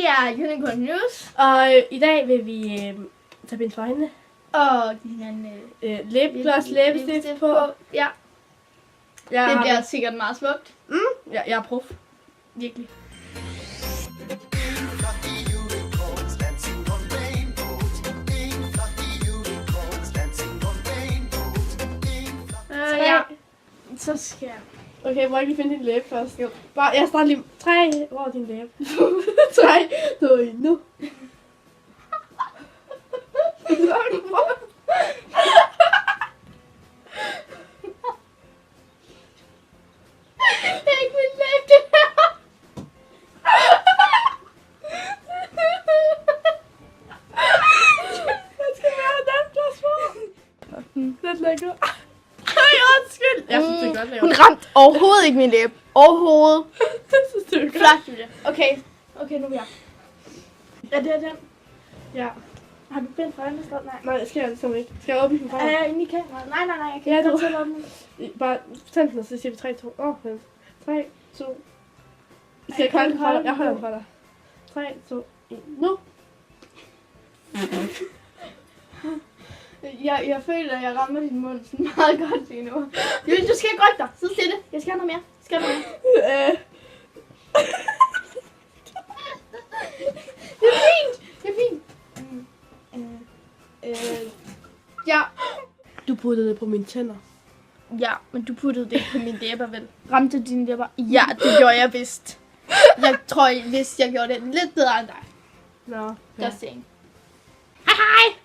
er Unicorn News. Og i dag vil vi tage bind for øjnene. Og give hinanden Lipgloss, læbestift på. Ja, det bliver sikkert meget smukt. Ja, jeg er prof. Virkelig. Ja, så skal jeg. Okay, må jeg ikke lige finde din læbe først? Jo. Bare, jeg starter lige. 3, hvor er din læbe? 3, 2, 1, nu. Det er ikke min læbe, det her. Jeg skal være dansplads på. Det er lækker. Ej, undskyld. Jeg synes, det er godt lavet. Hun ramte overhovedet ikke min læbe. Overhovedet. Jeg synes, det er godt. Flot, Julia. Okay, nu er jeg. Er det den? Ja. Har du bind for øjnene? Nej, det skal jeg ligesom ikke. Skal jeg åbne den fra? Er jeg inde i kameraet? Nej, jeg kan Ja, ikke du- selv åbne den. Bare tænd den, og så siger vi 3, 2. 3, 2. Skal jeg holde den for dig? Jeg holder den for dig. 3, 2, 1, nu. Jeg føler, at jeg rammer din mund sådan meget godt lige nu. Julie, du skal ikke rykke dig. Sid stille. Jeg skal have noget mere. Det er fint. Ja. Du puttede det på mine tænder. Ja, men du puttede det ikke på mine læber, vel? Ramte dine læber? Ja, det gjorde jeg vist. Jeg tror, hvis jeg gjorde det lidt bedre end dig. Nå. Just saying. Hej hej!